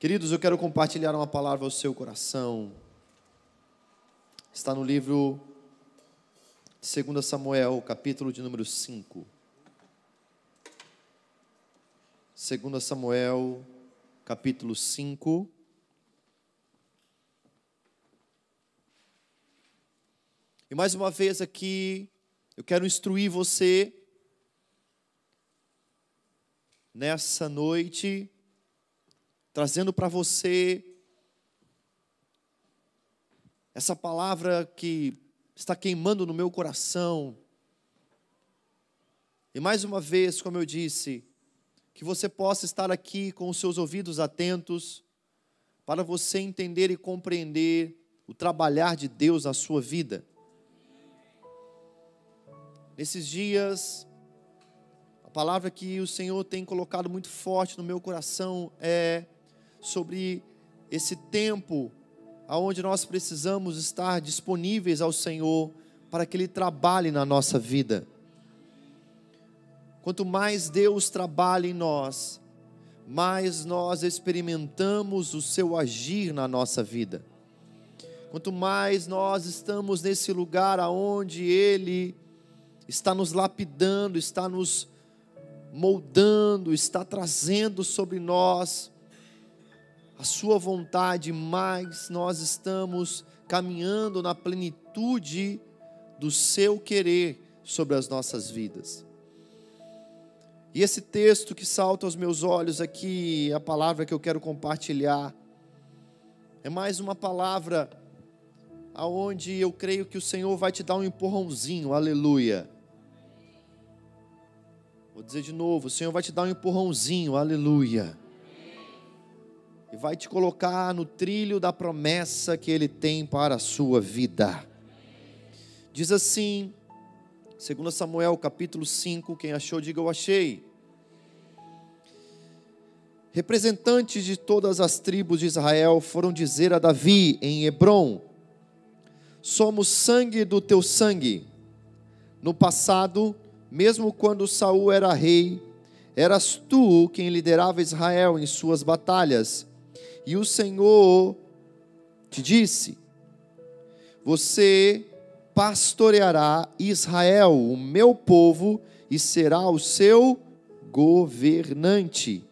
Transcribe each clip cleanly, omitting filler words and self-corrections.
Queridos, eu quero compartilhar uma palavra ao seu coração. Está no livro de 2 Samuel, capítulo de número 5. 2 Samuel, capítulo 5. E mais uma vez aqui, eu quero instruir você, nessa noite, trazendo para você essa palavra que está queimando no meu coração. E mais uma vez, como eu disse, que você possa estar aqui com os seus ouvidos atentos, para você entender e compreender o trabalhar de Deus na sua vida. Nesses dias, a palavra que o Senhor tem colocado muito forte no meu coração é sobre esse tempo onde nós precisamos estar disponíveis ao Senhor para que Ele trabalhe na nossa vida. Quanto mais Deus trabalha em nós, mais nós experimentamos o seu agir na nossa vida. Quanto mais nós estamos nesse lugar onde Ele está nos lapidando, está nos moldando, está trazendo sobre nós a sua vontade, mais nós estamos caminhando na plenitude do seu querer sobre as nossas vidas. E esse texto que salta aos meus olhos aqui, a palavra que eu quero compartilhar, é mais uma palavra aonde eu creio que o Senhor vai te dar um empurrãozinho, aleluia. Vou dizer de novo, o Senhor vai te dar um empurrãozinho, aleluia. E vai te colocar no trilho da promessa que Ele tem para a sua vida. Diz assim, 2 Samuel capítulo 5, quem achou, diga eu achei. Representantes de todas as tribos de Israel foram dizer a Davi em Hebrom: somos sangue do teu sangue. No passado, mesmo quando Saul era rei, eras tu quem liderava Israel em suas batalhas. E o Senhor te disse: você pastoreará Israel, o meu povo, e será o seu governante.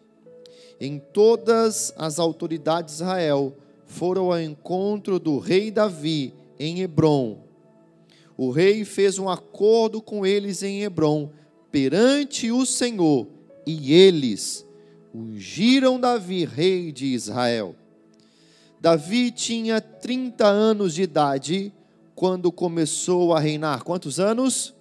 Em todas as autoridades de Israel foram ao encontro do rei Davi em Hebrom. O rei fez um acordo com eles em Hebrom, perante o Senhor, e eles ungiram Davi, rei de Israel. Davi tinha 30 anos de idade quando começou a reinar. Quantos anos?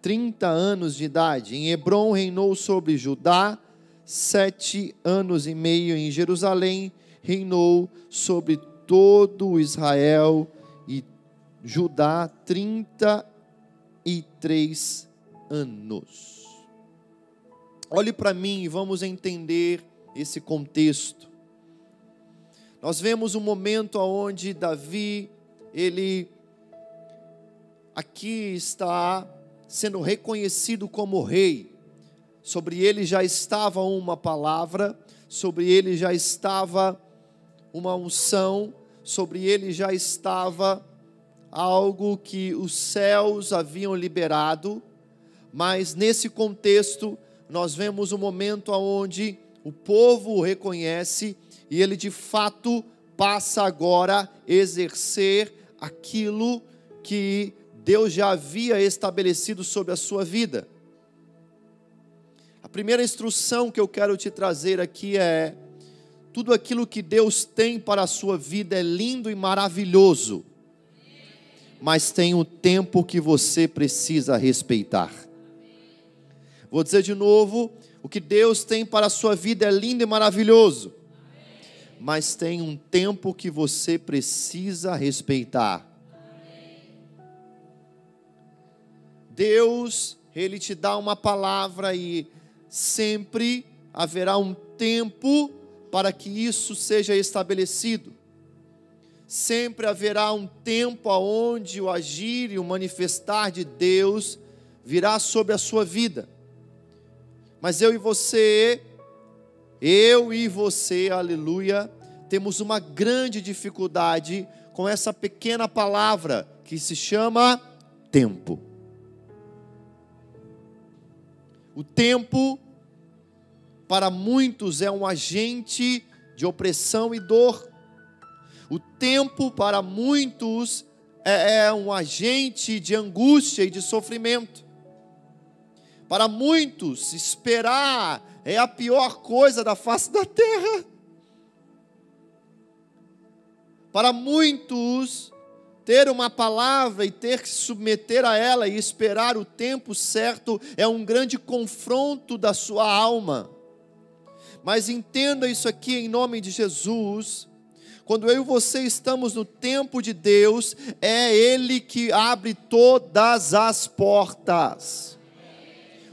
30 anos de idade. Em Hebrom reinou sobre Judá 7 anos e meio. Em Jerusalém reinou sobre todo Israel e Judá 33 anos. Olhe para mim e vamos entender esse contexto. Nós vemos um momento onde Davi, ele aqui está sendo reconhecido como rei. Sobre ele já estava uma palavra, sobre ele já estava uma unção, sobre ele já estava algo que os céus haviam liberado, mas nesse contexto nós vemos um momento onde o povo o reconhece e ele de fato passa agora a exercer aquilo que Deus já havia estabelecido sobre a sua vida. A primeira instrução que eu quero te trazer aqui é: tudo aquilo que Deus tem para a sua vida é lindo e maravilhoso, mas tem um tempo que você precisa respeitar. Vou dizer de novo, o que Deus tem para a sua vida é lindo e maravilhoso, mas tem um tempo que você precisa respeitar. Deus, Ele te dá uma palavra e sempre haverá um tempo para que isso seja estabelecido. Sempre haverá um tempo onde o agir e o manifestar de Deus virá sobre a sua vida. Mas eu e você Eu e você, aleluia, temos uma grande dificuldade com essa pequena palavra que se chama tempo. O tempo, para muitos, é um agente de opressão e dor. O tempo, para muitos, é um agente de angústia e de sofrimento. Para muitos, esperar é a pior coisa da face da terra. Para muitos, ter uma palavra e ter que se submeter a ela e esperar o tempo certo é um grande confronto da sua alma. Mas entenda isso aqui em nome de Jesus. Quando eu e você estamos no tempo de Deus, é Ele que abre todas as portas.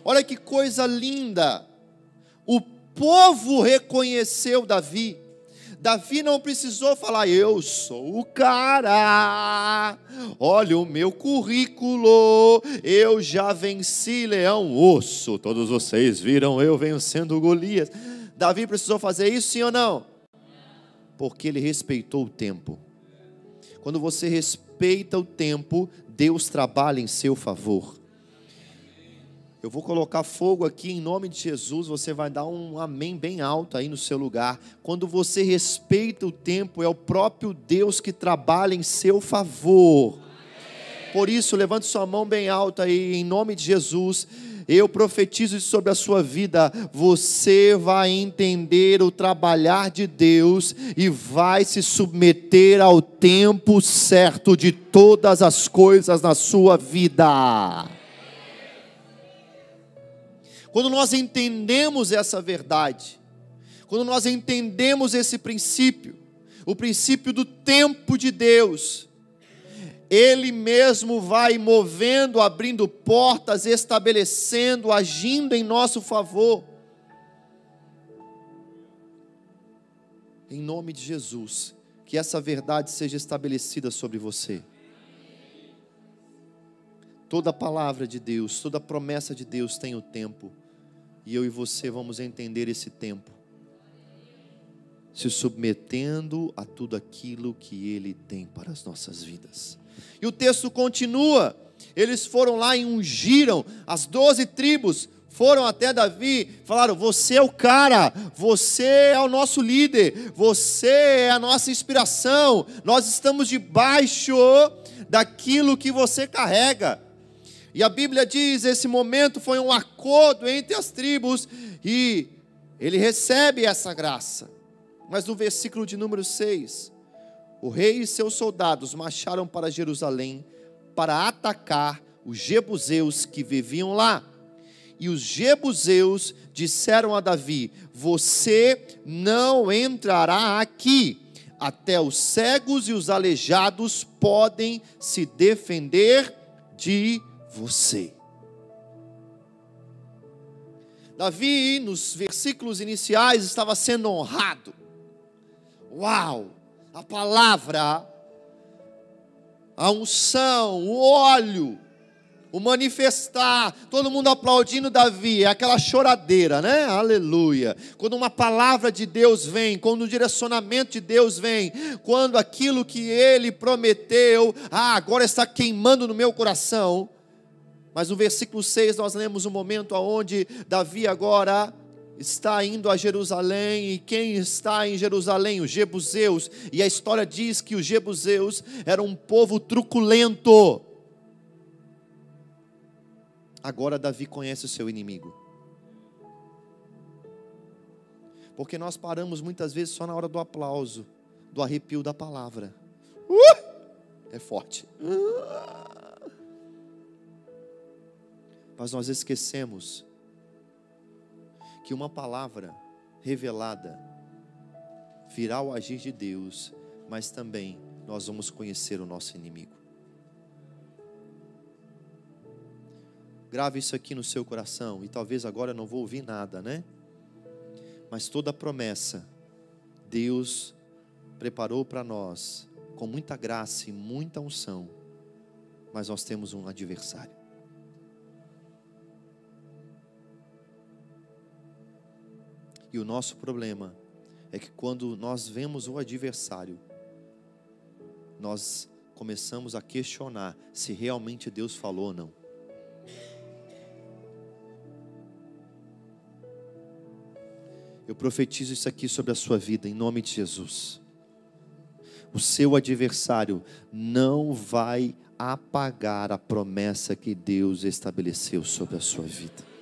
Olha que coisa linda. O povo reconheceu Davi. Davi não precisou falar, eu sou o cara, olha o meu currículo, eu já venci leão, osso, todos vocês viram eu vencendo Golias. Davi precisou fazer isso, sim ou não? Porque ele respeitou o tempo. Quando você respeita o tempo, Deus trabalha em seu favor. Eu vou colocar fogo aqui em nome de Jesus, você vai dar um amém bem alto aí no seu lugar. Quando você respeita o tempo, é o próprio Deus que trabalha em seu favor. Por isso, levante sua mão bem alta aí em nome de Jesus. Eu profetizo isso sobre a sua vida. Você vai entender o trabalhar de Deus e vai se submeter ao tempo certo de todas as coisas na sua vida. Quando nós entendemos essa verdade, quando nós entendemos esse princípio, o princípio do tempo de Deus, Ele mesmo vai movendo, abrindo portas, estabelecendo, agindo em nosso favor. Em nome de Jesus, que essa verdade seja estabelecida sobre você. Toda palavra de Deus, toda promessa de Deus tem o tempo. E eu e você vamos entender esse tempo, se submetendo a tudo aquilo que Ele tem para as nossas vidas. E o texto continua, eles foram lá e ungiram, as 12 tribos foram até Davi, falaram, você é o cara, você é o nosso líder, você é a nossa inspiração, nós estamos debaixo daquilo que você carrega. E a Bíblia diz, esse momento foi um acordo entre as tribos, e ele recebe essa graça. Mas no versículo de número 6, o rei e seus soldados marcharam para Jerusalém, para atacar os jebuseus que viviam lá. E os jebuseus disseram a Davi, você não entrará aqui, até os cegos e os aleijados podem se defender de você. Davi, nos versículos iniciais, estava sendo honrado. Uau! A palavra, a unção, o óleo, o manifestar, todo mundo aplaudindo Davi, é aquela choradeira, né? Aleluia. Quando uma palavra de Deus vem, quando o direcionamento de Deus vem, quando aquilo que Ele prometeu, agora está queimando no meu coração. Mas no versículo 6 nós lemos um momento onde Davi agora está indo a Jerusalém, e quem está em Jerusalém? Os jebuseus, e a história diz que os jebuseus eram um povo truculento. Agora Davi conhece o seu inimigo, porque nós paramos muitas vezes só na hora do aplauso, do arrepio da palavra. É forte. Mas nós esquecemos que uma palavra revelada virá ao agir de Deus, mas também nós vamos conhecer o nosso inimigo. Grave isso aqui no seu coração, e talvez agora eu não vou ouvir nada, né? Mas toda promessa, Deus preparou para nós, com muita graça e muita unção, mas nós temos um adversário. E o nosso problema é que quando nós vemos o adversário, nós começamos a questionar se realmente Deus falou ou não. Eu profetizo isso aqui sobre a sua vida, em nome de Jesus. O seu adversário não vai apagar a promessa que Deus estabeleceu sobre a sua vida.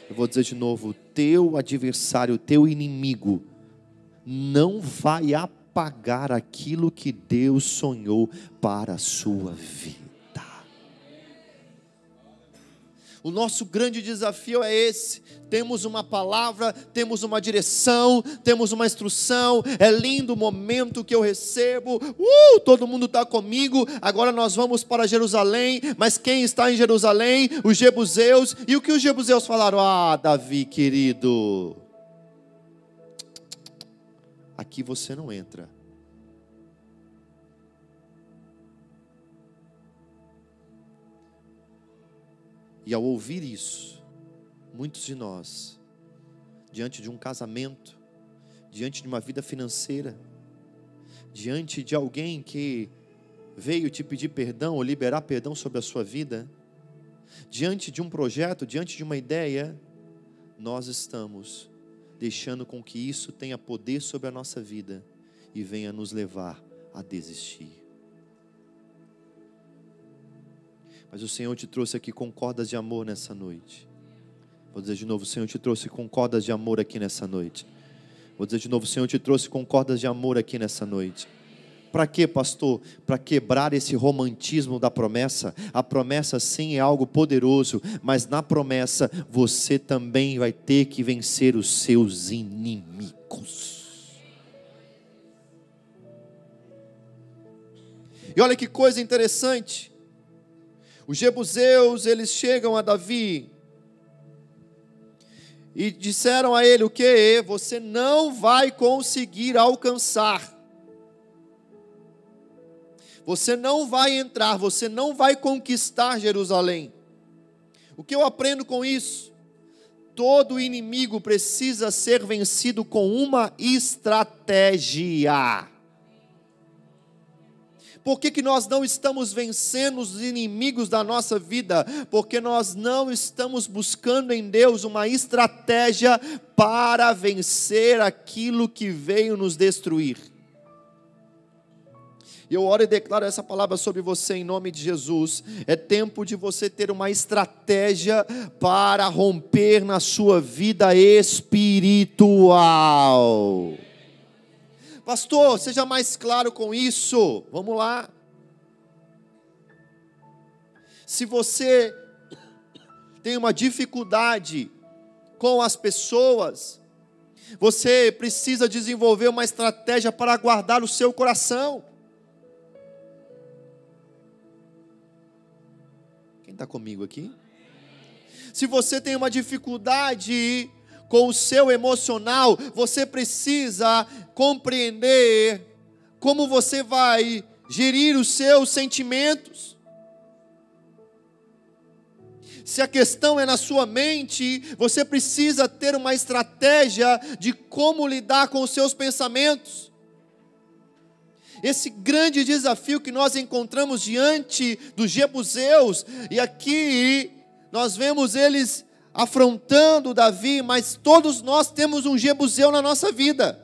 Eu vou dizer de novo, o teu adversário, o teu inimigo, não vai apagar aquilo que Deus sonhou para a sua vida. O nosso grande desafio é esse. Temos uma palavra, temos uma direção, temos uma instrução. É lindo o momento que eu recebo. Todo mundo está comigo. Agora nós vamos para Jerusalém. Mas quem está em Jerusalém? Os jebuseus. E o que os jebuseus falaram? Ah, Davi querido, aqui você não entra. E ao ouvir isso, muitos de nós, diante de um casamento, diante de uma vida financeira, diante de alguém que veio te pedir perdão ou liberar perdão sobre a sua vida, diante de um projeto, diante de uma ideia, nós estamos deixando com que isso tenha poder sobre a nossa vida e venha nos levar a desistir. Mas o Senhor te trouxe aqui com cordas de amor nessa noite. Vou dizer de novo, o Senhor te trouxe com cordas de amor aqui nessa noite. Vou dizer de novo, o Senhor te trouxe com cordas de amor aqui nessa noite. Para quê, pastor? Para quebrar esse romantismo da promessa. A promessa sim é algo poderoso, mas na promessa você também vai ter que vencer os seus inimigos. E olha que coisa interessante. Os jebuseus, eles chegam a Davi e disseram a ele o quê? Você não vai conseguir alcançar. Você não vai entrar, você não vai conquistar Jerusalém. O que eu aprendo com isso? Todo inimigo precisa ser vencido com uma estratégia. Por que nós não estamos vencendo os inimigos da nossa vida? Porque nós não estamos buscando em Deus uma estratégia para vencer aquilo que veio nos destruir. Eu oro e declaro essa palavra sobre você em nome de Jesus. É tempo de você ter uma estratégia para romper na sua vida espiritual. Pastor, seja mais claro com isso. Vamos lá. Se você tem uma dificuldade com as pessoas, você precisa desenvolver uma estratégia para guardar o seu coração. Quem está comigo aqui? Se você tem uma dificuldade com o seu emocional, você precisa compreender como você vai gerir os seus sentimentos. Se a questão é na sua mente, você precisa ter uma estratégia de como lidar com os seus pensamentos. Esse grande desafio que nós encontramos diante dos jebuseus, e aqui nós vemos eles afrontando Davi, mas todos nós temos um jebuseu na nossa vida.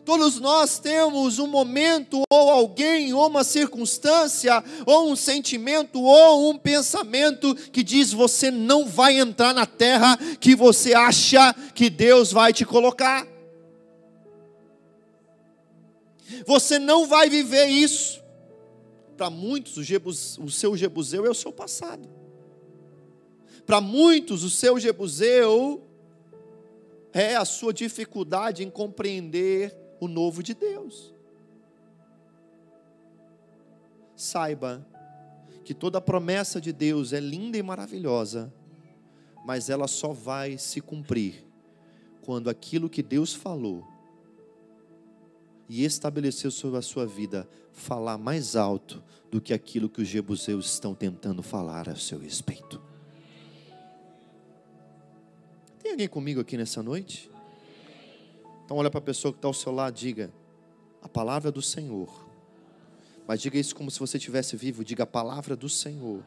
Todos nós temos um momento, ou alguém, ou uma circunstância, ou um sentimento, ou um pensamento que diz: você não vai entrar na terra que você acha que Deus vai te colocar. Você não vai viver isso. Para muitos, o seu jebuseu é o seu passado. Para muitos, o seu jebuseu é a sua dificuldade em compreender o novo de Deus. Saiba que toda promessa de Deus é linda e maravilhosa, mas ela só vai se cumprir quando aquilo que Deus falou e estabeleceu sobre a sua vida falar mais alto do que aquilo que os jebuseus estão tentando falar a seu respeito. Tem alguém comigo aqui nessa noite? Então olha para a pessoa que está ao seu lado, diga: a palavra do Senhor. Mas diga isso como se você estivesse vivo. Diga: a palavra do Senhor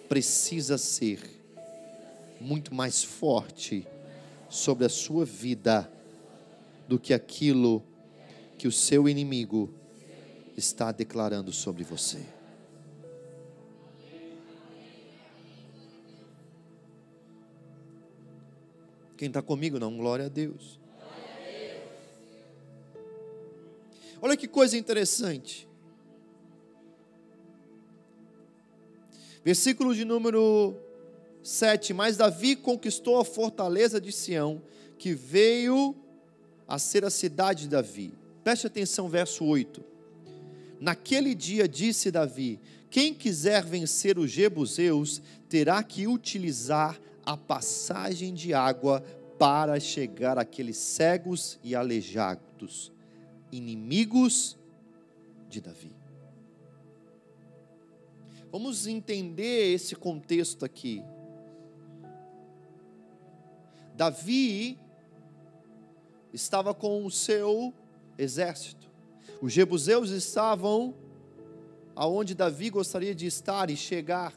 precisa ser muito mais forte sobre a sua vida do que aquilo que o seu inimigo está declarando sobre você. Quem está comigo, não? Glória a Deus. Olha que coisa interessante. Versículo de número 7. Mas Davi conquistou a fortaleza de Sião, que veio a ser a cidade de Davi. Preste atenção, verso 8. Naquele dia disse Davi: quem quiser vencer os jebuseus, terá que utilizar a passagem de água para chegar àqueles cegos e aleijados, inimigos de Davi. Vamos entender esse contexto aqui. Davi estava com o seu exército. Os jebuseus estavam aonde Davi gostaria de estar e chegar.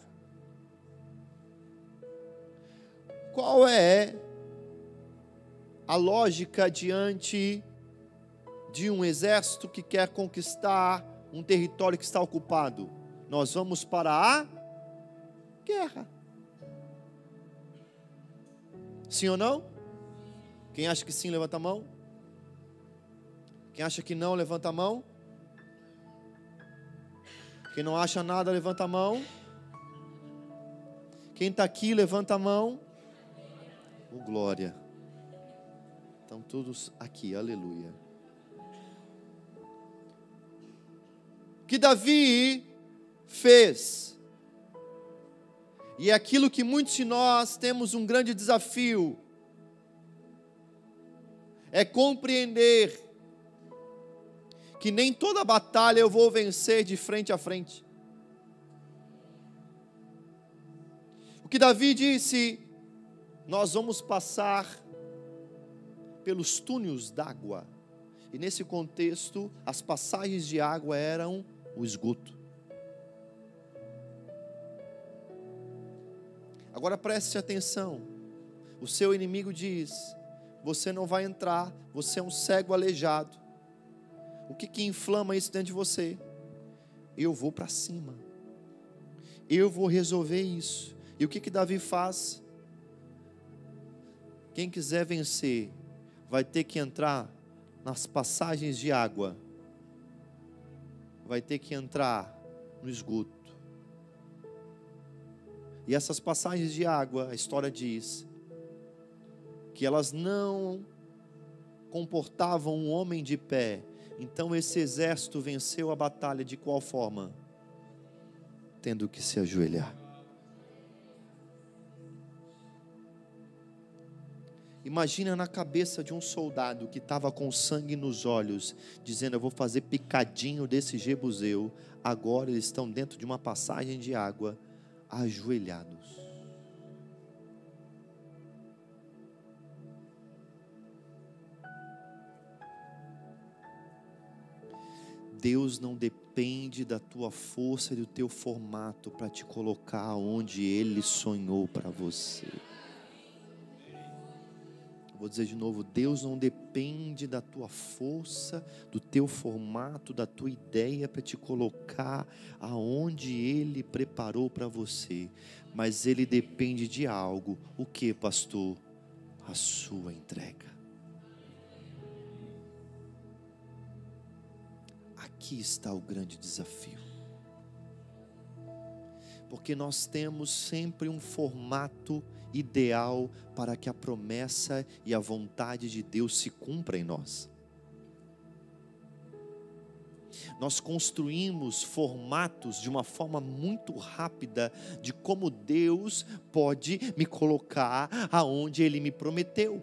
Qual é a lógica diante de um exército que quer conquistar um território que está ocupado? Nós vamos para a guerra. Sim ou não? Quem acha que sim, levanta a mão. Quem acha que não, levanta a mão. Quem não acha nada, levanta a mão. Quem está aqui, levanta a mão. Oh, glória. Estão todos aqui, aleluia. O que Davi fez, e é aquilo que muitos de nós temos um grande desafio, é compreender que nem toda batalha eu vou vencer de frente a frente. O que Davi disse: nós vamos passar pelos túneis d'água. E nesse contexto, as passagens de água eram o esgoto. Agora preste atenção. O seu inimigo diz: você não vai entrar, você é um cego aleijado. O que inflama isso dentro de você? Eu vou para cima. Eu vou resolver isso. E o que Davi faz? Quem quiser vencer vai ter que entrar nas passagens de água. Vai ter que entrar no esgoto. E essas passagens de água, a história diz que elas não comportavam um homem de pé. Então esse exército venceu a batalha de qual forma? Tendo que se ajoelhar. Imagina na cabeça de um soldado que estava com sangue nos olhos, dizendo: eu vou fazer picadinho desse jebuseu. Agora eles estão dentro de uma passagem de água, ajoelhados. Deus não depende da tua força e do teu formato para te colocar onde Ele sonhou para você. Vou dizer de novo: Deus não depende da tua força, do teu formato, da tua ideia para te colocar aonde Ele preparou para você. Mas Ele depende de algo. O que, pastor? A sua entrega. Aqui está o grande desafio. Porque nós temos sempre um formato ideal para que a promessa e a vontade de Deus se cumpra em nós. Nós construímos formatos de uma forma muito rápida de como Deus pode me colocar aonde Ele me prometeu.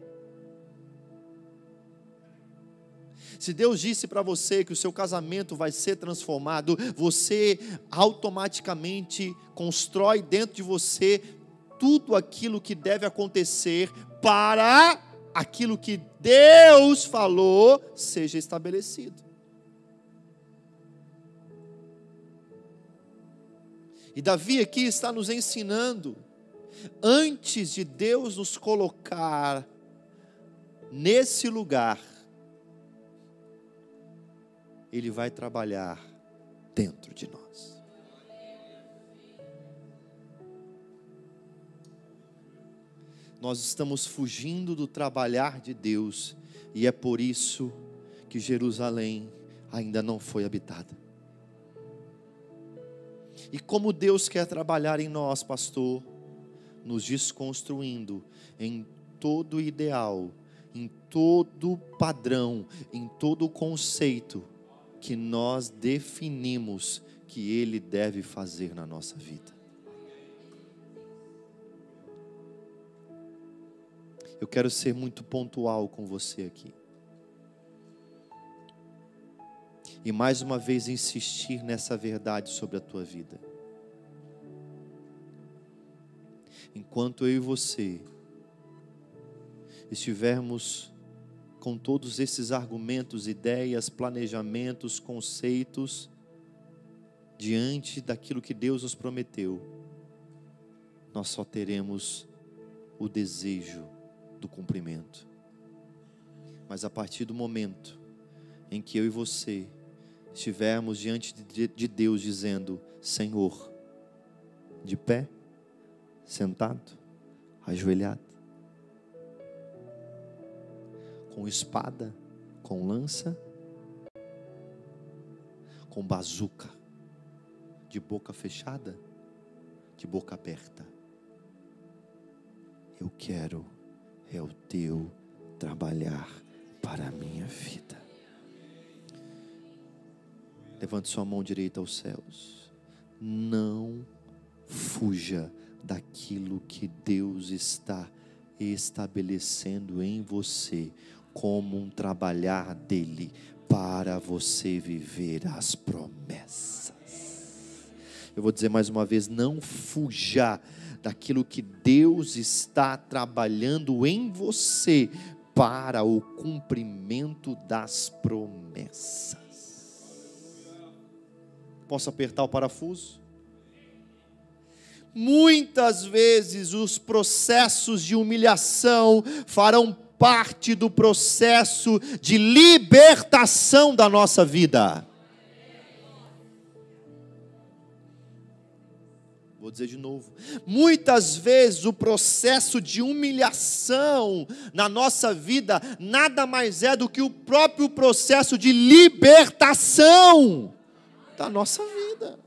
Se Deus disse para você que o seu casamento vai ser transformado, você automaticamente constrói dentro de você tudo aquilo que deve acontecer para aquilo que Deus falou seja estabelecido. E Davi aqui está nos ensinando, antes de Deus nos colocar nesse lugar, Ele vai trabalhar dentro de nós. Nós estamos fugindo do trabalhar de Deus, e é por isso que Jerusalém ainda não foi habitada. E como Deus quer trabalhar em nós, pastor, nos desconstruindo em todo ideal, em todo padrão, em todo conceito que nós definimos que Ele deve fazer na nossa vida. Eu quero ser muito pontual com você aqui. E mais uma vez insistir nessa verdade sobre a tua vida. Enquanto eu e você estivermos com todos esses argumentos, ideias, planejamentos, conceitos, diante daquilo que Deus nos prometeu, nós só teremos o desejo do cumprimento. Mas a partir do momento em que eu e você estivermos diante de Deus dizendo: Senhor, de pé, sentado, ajoelhado, com espada, com lança, com bazuca, de boca fechada, de boca aberta, eu quero é o teu trabalhar para a minha vida. Levante sua mão direita aos céus. Não fuja daquilo que Deus está estabelecendo em você como um trabalhar dele para você viver as promessas. Eu vou dizer mais uma vez: não fuja daquilo que Deus está trabalhando em você para o cumprimento das promessas. Posso apertar o parafuso? Muitas vezes os processos de humilhação farão parte do processo de libertação da nossa vida. Vou dizer de novo. Muitas vezes o processo de humilhação na nossa vida nada mais é do que o próprio processo de libertação da nossa vida.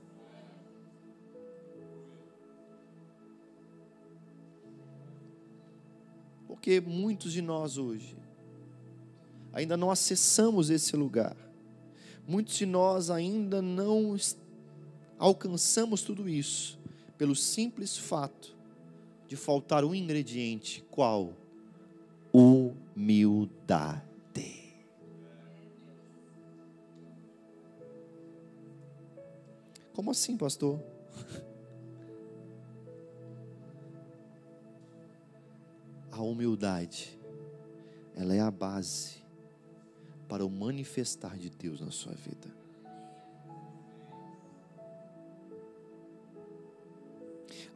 Porque muitos de nós hoje ainda não acessamos esse lugar. Muitos de nós ainda não alcançamos tudo isso pelo simples fato de faltar um ingrediente. Qual? Humildade. Como assim, pastor? A humildade, ela é a base para o manifestar de Deus na sua vida.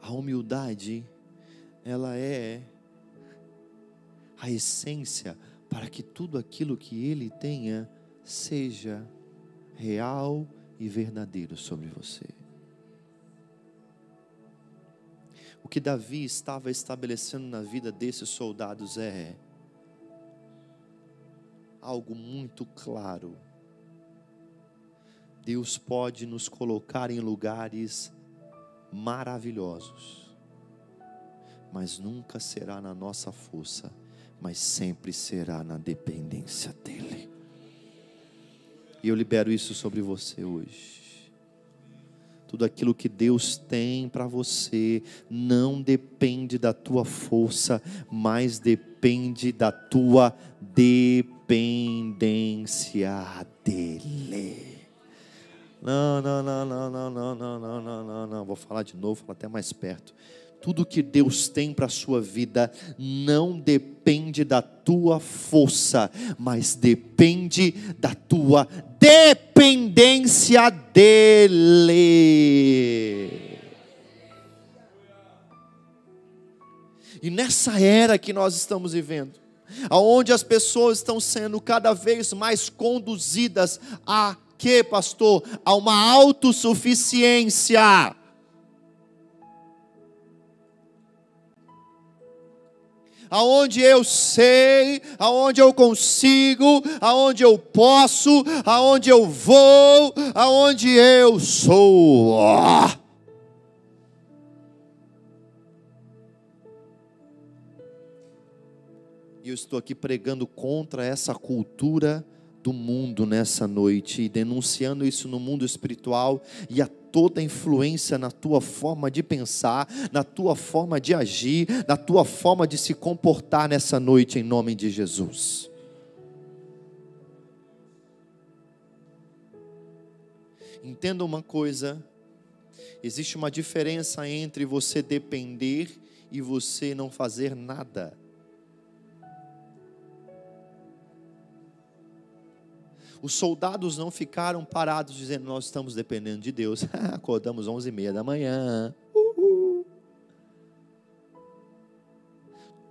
A humildade, ela é a essência para que tudo aquilo que Ele tenha seja real e verdadeiro sobre você. O que Davi estava estabelecendo na vida desses soldados é algo muito claro. Deus pode nos colocar em lugares maravilhosos, mas nunca será na nossa força, mas sempre será na dependência dEle. E eu libero isso sobre você hoje. Tudo aquilo que Deus tem para você não depende da tua força, mas depende da tua dependência dEle. Não. Vou falar de novo, falar até mais perto. Tudo que Deus tem para a sua vida não depende da tua força, mas depende da tua dependência dEle. E nessa era que nós estamos vivendo, aonde as pessoas estão sendo cada vez mais conduzidas a quê, pastor? A uma autossuficiência. Aonde eu sei, aonde eu consigo, aonde eu posso, aonde eu vou, aonde eu sou. E eu estou aqui pregando contra essa cultura do mundo nessa noite, e denunciando isso no mundo espiritual, e a toda influência na tua forma de pensar, na tua forma de agir, na tua forma de se comportar nessa noite, em nome de Jesus. Entenda uma coisa, existe uma diferença entre você depender e você não fazer nada. Os soldados não ficaram parados dizendo, nós estamos dependendo de Deus. Acordamos 11h30 da manhã.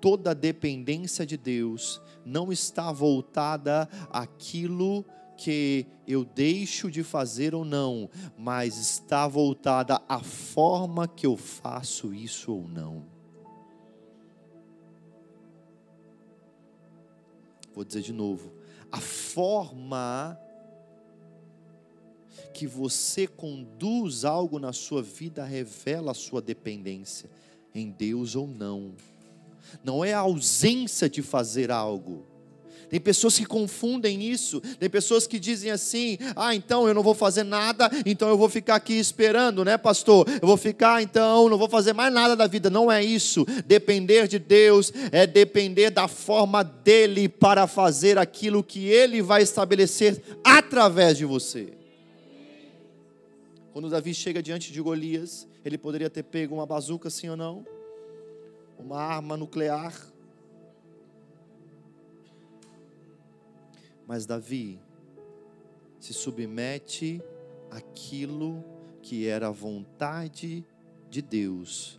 Toda a dependência de Deus não está voltada àquilo que eu deixo de fazer ou não, mas está voltada à forma que eu faço isso ou não. Vou dizer de novo. A forma que você conduz algo na sua vida revela a sua dependência em Deus ou não. Não é a ausência de fazer algo. Tem pessoas que confundem isso. Tem pessoas que dizem assim, então eu não vou fazer nada, então eu vou ficar aqui esperando, né, pastor? Eu vou ficar, então, não vou fazer mais nada da vida. Não é isso. Depender de Deus é depender da forma dEle para fazer aquilo que Ele vai estabelecer através de você. Quando Davi chega diante de Golias, ele poderia ter pego uma bazuca, sim ou não? Uma arma nuclear. Mas Davi se submete àquilo que era a vontade de Deus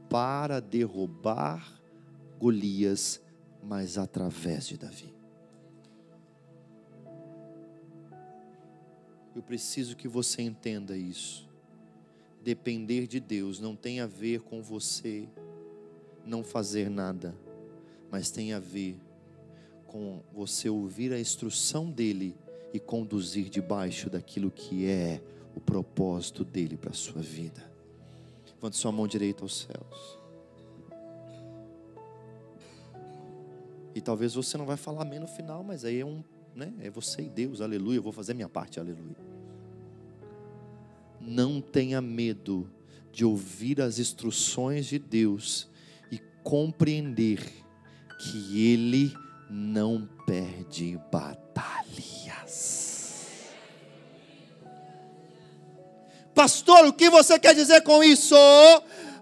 para derrubar Golias, mas através de Davi. Eu preciso que você entenda isso. Depender de Deus não tem a ver com você não fazer nada, mas tem a ver com você ouvir a instrução dEle e conduzir debaixo daquilo que é o propósito dEle para a sua vida. Levante sua mão direita aos céus. E talvez você não vai falar amém no final, mas aí é você e Deus, aleluia, eu vou fazer a minha parte, aleluia. Não tenha medo de ouvir as instruções de Deus e compreender que Ele não perde batalhas. Pastor, o que você quer dizer com isso?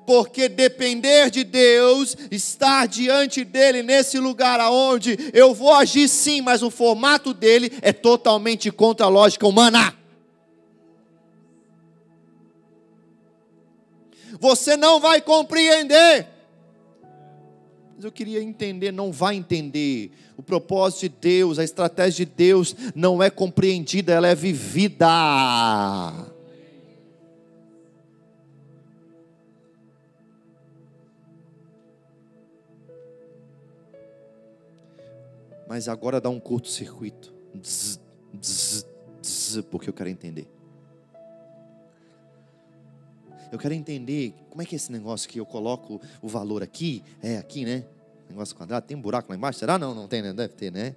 Porque depender de Deus, estar diante dEle nesse lugar aonde eu vou agir sim, mas o formato dEle é totalmente contra a lógica humana. Você não vai compreender. Mas eu queria entender, não vai entender. O propósito de Deus, a estratégia de Deus não é compreendida, ela é vivida. Mas agora dá um curto-circuito. Porque eu quero entender. Eu quero entender como é que é esse negócio que eu coloco o valor aqui, aqui, né? Negócio quadrado, tem um buraco lá embaixo? Será? Não tem, né? Deve ter, né?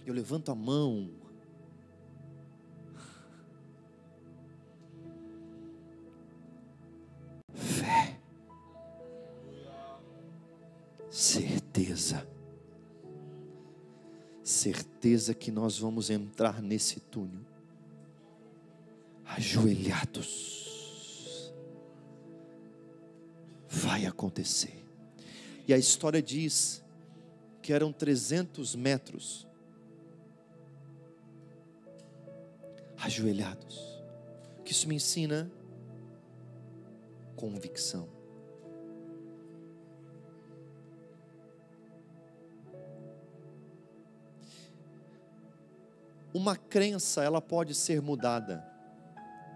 Eu levanto a mão. Fé. Certeza. Certeza que nós vamos entrar nesse túnel ajoelhados, vai acontecer. E a história diz que eram 300 metros ajoelhados. O que isso me ensina? Convicção. Uma crença, ela pode ser mudada.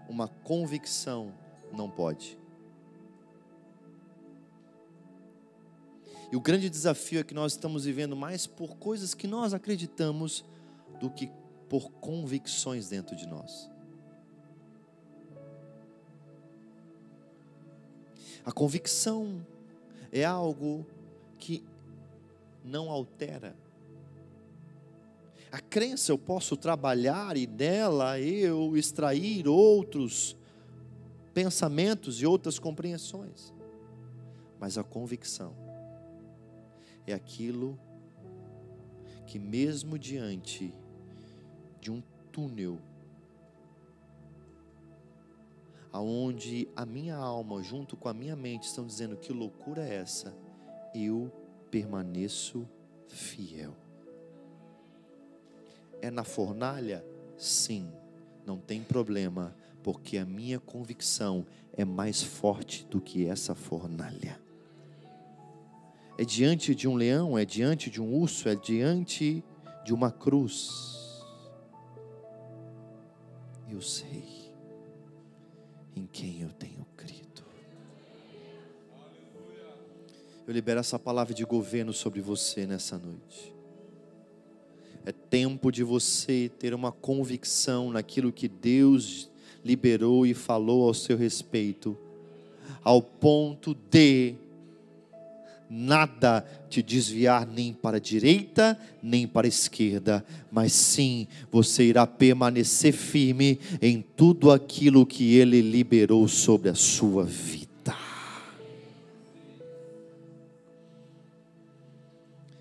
Uma convicção não pode. E o grande desafio é que nós estamos vivendo mais por coisas que nós acreditamos do que por convicções dentro de nós. A convicção é algo que não altera. A crença eu posso trabalhar e dela eu extrair outros pensamentos e outras compreensões. Mas a convicção é aquilo que mesmo diante de um túnel, aonde a minha alma junto com a minha mente estão dizendo que loucura é essa, eu permaneço fiel. É na fornalha? Sim, não tem problema, porque a minha convicção é mais forte do que essa fornalha. É diante de um leão, é diante de um urso, é diante de uma cruz. Eu sei em quem eu tenho crido. Eu libero essa palavra de governo sobre você nessa noite. É tempo de você ter uma convicção naquilo que Deus liberou e falou ao seu respeito, ao ponto de nada te desviar nem para a direita, nem para a esquerda, mas sim, você irá permanecer firme em tudo aquilo que Ele liberou sobre a sua vida.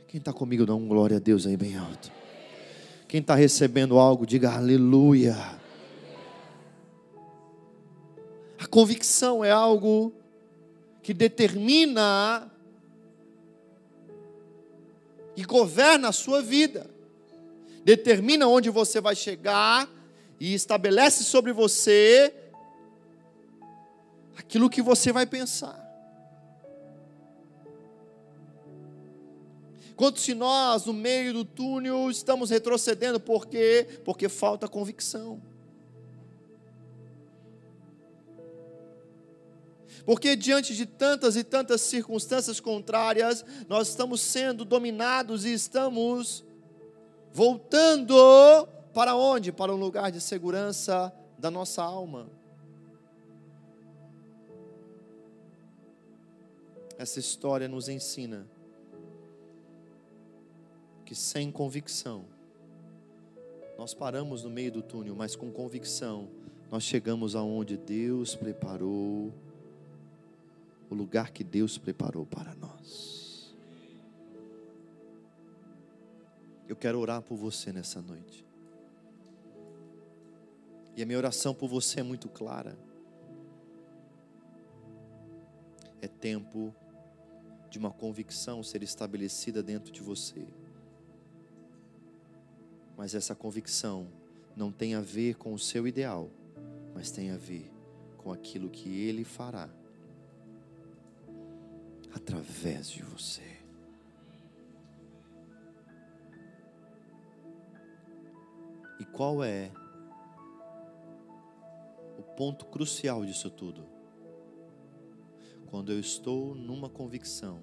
Quem está comigo, dá um glória a Deus aí bem alto. Quem está recebendo algo, diga aleluia. A convicção é algo que determina e governa a sua vida. Determina onde você vai chegar e estabelece sobre você aquilo que você vai pensar. Quanto se nós, no meio do túnel, estamos retrocedendo, por quê? Porque falta convicção. Porque diante de tantas e tantas circunstâncias contrárias, nós estamos sendo dominados e estamos voltando para onde? Para um lugar de segurança da nossa alma. Essa história nos ensina que sem convicção, nós paramos no meio do túnel, mas com convicção, nós chegamos aonde Deus preparou, o lugar que Deus preparou para nós. Eu quero orar por você nessa noite. E a minha oração por você é muito clara. É tempo de uma convicção ser estabelecida dentro de você. Mas essa convicção não tem a ver com o seu ideal, mas tem a ver com aquilo que Ele fará através de você. E qual é o ponto crucial disso tudo? Quando eu estou numa convicção,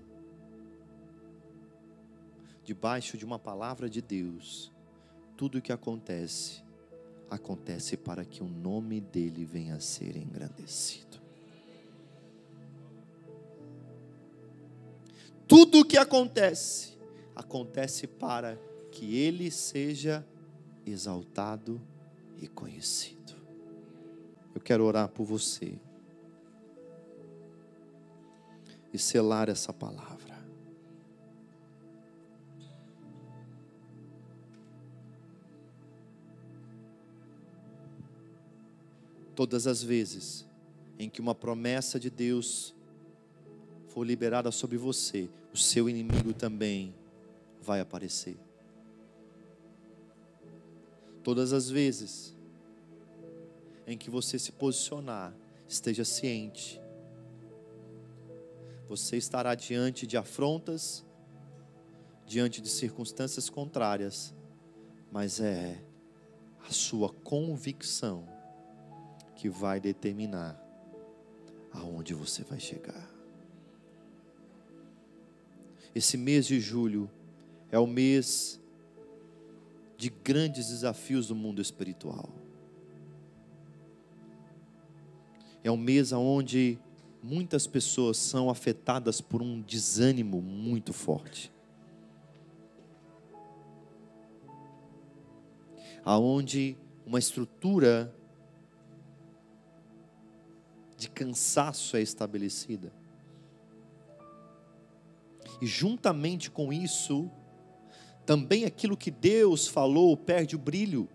debaixo de uma palavra de Deus, tudo o que acontece, acontece para que o nome dEle venha a ser engrandecido. Tudo o que acontece, acontece para que Ele seja exaltado e conhecido. Eu quero orar por você e selar essa palavra. Todas as vezes em que uma promessa de Deus for liberada sobre você, o seu inimigo também vai aparecer. Todas as vezes em que você se posicionar, esteja ciente. Você estará diante de afrontas, diante de circunstâncias contrárias, mas é a sua convicção que vai determinar aonde você vai chegar. Esse mês de julho é o mês de grandes desafios do mundo espiritual. É um mês onde muitas pessoas são afetadas por um desânimo muito forte. Aonde uma estrutura de cansaço é estabelecida. E juntamente com isso, também aquilo que Deus falou perde o brilho.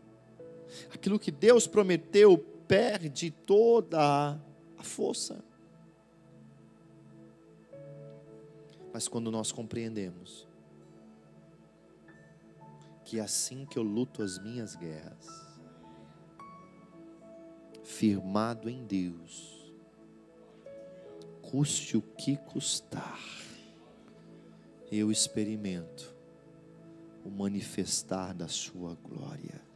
Aquilo que Deus prometeu perde toda a força. Mas quando nós compreendemos que é assim que eu luto as minhas guerras, firmado em Deus, custe o que custar, eu experimento o manifestar da sua glória.